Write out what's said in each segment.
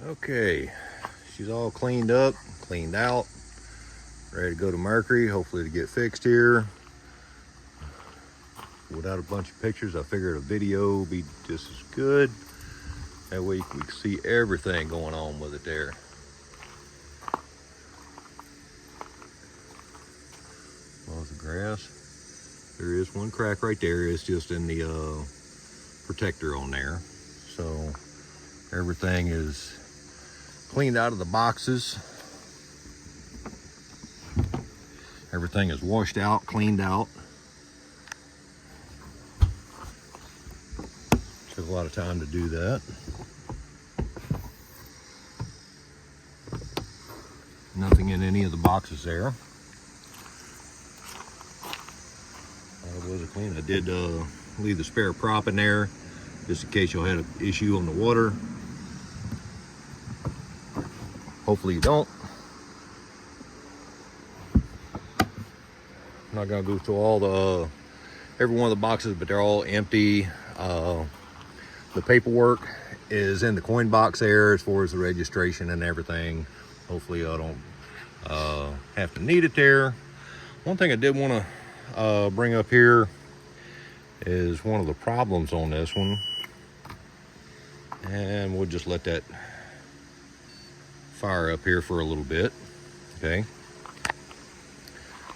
Okay, she's all cleaned up, cleaned out, ready to go to Mercury, hopefully to get fixed here. Without a bunch of pictures, I figured a video would be just as good. That way we can see everything going on with it there. Well, the grass, there is one crack right there. It's just in the protector on there. So everything is cleaned out of the boxes. Everything is washed out, cleaned out. Took a lot of time to do that. Nothing in any of the boxes there. It wasn't clean. I did leave the spare prop in there just in case y'all had an issue on the water. Hopefully you don't. I'm not gonna go through all the every one of the boxes, but they're all empty. The paperwork is in the coin box there as far as the registration and everything. Hopefully I don't have to need it there. One thing I did want to bring up here is one of the problems on this one, and we'll just let that fire up here for a little bit. Okay,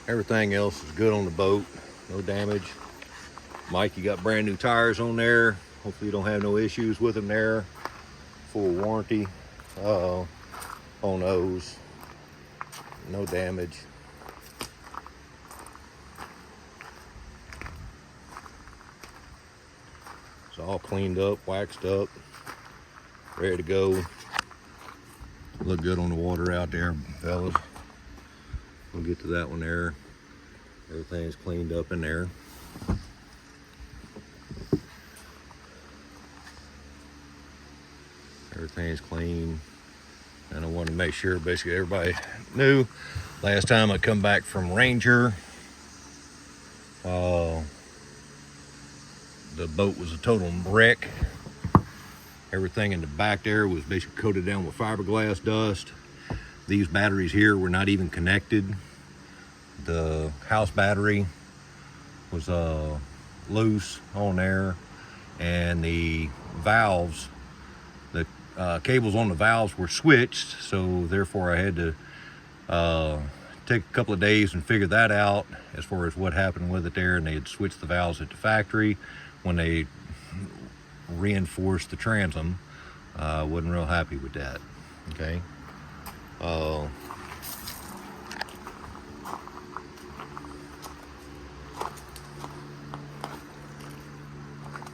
everything else is good on the boat, no damage. Mike, you got brand new tires on there. Hopefully you don't have no issues with them there. Full warranty on those. No damage. It's all cleaned up, waxed up, ready to go. Look good on the water out there, fellas. We'll get to that one there. Everything's cleaned up in there. Everything's clean, and I want to make sure basically everybody knew. Last time I come back from Ranger, the boat was a total wreck. Everything in the back there was basically coated down with fiberglass dust. These batteries here were not even connected. The house battery was loose on there, and the valves, the cables on the valves were switched, so therefore I had to take a couple of days and figure that out as far as what happened with it there. And they had switched the valves at the factory when they reinforced the transom. Wasn't real happy with that. Okay. Got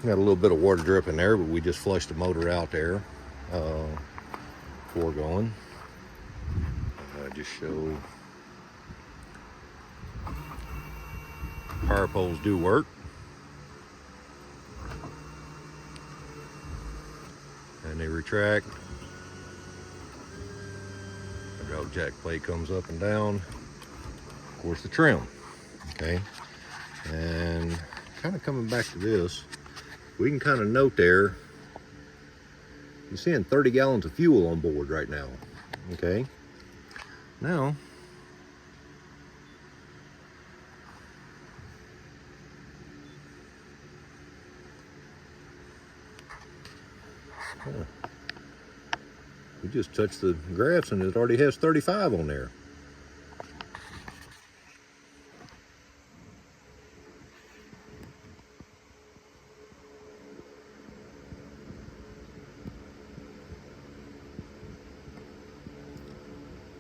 a little bit of water drip in there, but we just flushed the motor out there before going. Just show power poles do work. And they retract. The hydraulic jack plate comes up and down. Of course, the trim. Okay. And kind of coming back to this, we can kind of note there, you're seeing 30 gallons of fuel on board right now. Okay. Now, we just touched the graphs and it already has 35 on there.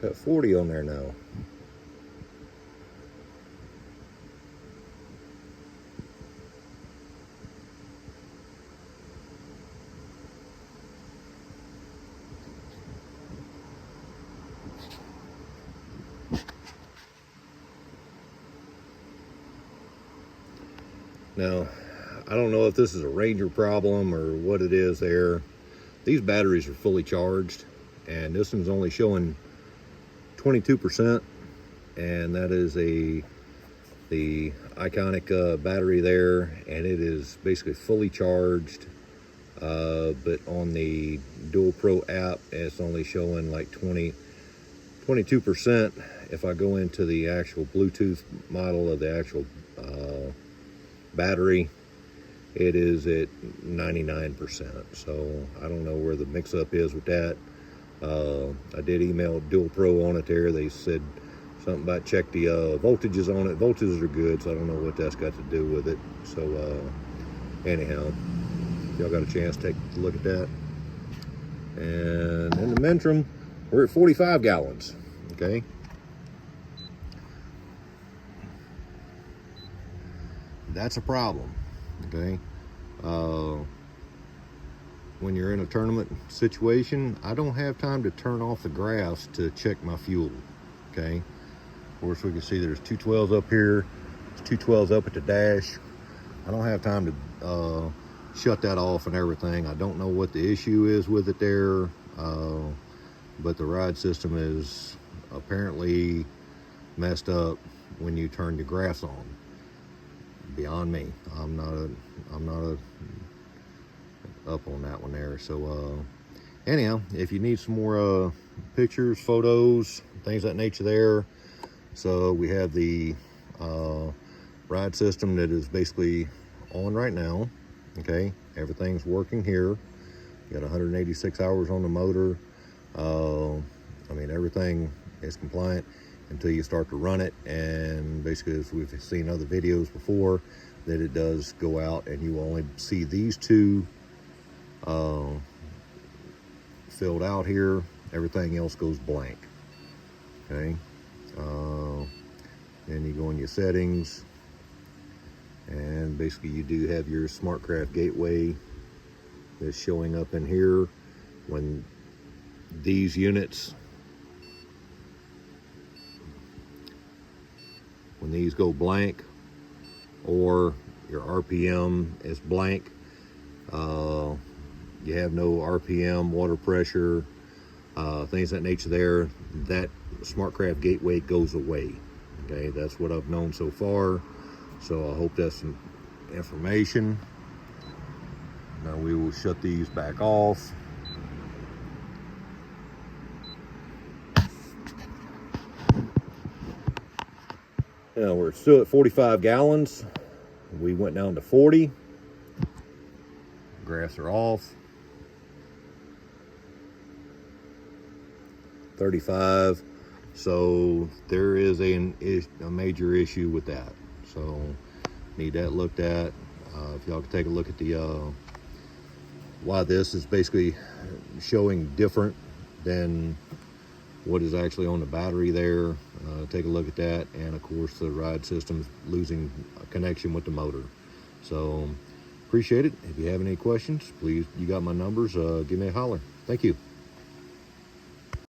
Got 40 on there now. Now, I don't know if this is a Ranger problem or what it is there. These batteries are fully charged, and this one's only showing 22%, and that is the Iconic battery there, and it is basically fully charged. but on the Dual Pro app, it's only showing like 22%. If I go into the actual Bluetooth model of the actual battery, it is at 99%. So I don't know where the mix-up is with that. I did email Dual Pro on it there. They said something about check the voltages on it. Voltages are good, so I don't know what that's got to do with it. So anyhow, y'all got a chance, take a look at that. And in the Mentrum, we're at 45 gallons, okay? That's a problem, okay? When you're in a tournament situation, I don't have time to turn off the graphs to check my fuel, okay? Of course, we can see there's 212s up here, there's 212s up at the dash. I don't have time to shut that off and everything. I don't know what the issue is with it there, but the ride system is apparently messed up when you turn the graphs on. Beyond me. I'm not up on that one there. So anyhow, if you need some more pictures, photos, things of that nature there. So we have the ride system that is basically on right now. Okay, everything's working here. You got 186 hours on the motor. I mean, everything is compliant until you start to run it, and basically, as we've seen other videos before, that it does go out and you only see these two filled out here. Everything else goes blank. Okay, then you go in your settings, and basically you do have your SmartCraft gateway that's showing up in here. When these units, when these go blank, or your RPM is blank, you have no RPM, water pressure, things of that nature there, that SmartCraft gateway goes away. Okay, that's what I've known so far. So I hope that's some information. Now we will shut these back off. Now we're still at 45 gallons. We went down to 40. Graphs are off. 35. So there is a major issue with that. So need that looked at. If y'all can take a look at the why this is basically showing different than what is actually on the battery there. Take a look at that. And of course the ride system losing a connection with the motor. So appreciate it. If you have any questions, please, you got my numbers, give me a holler. Thank you.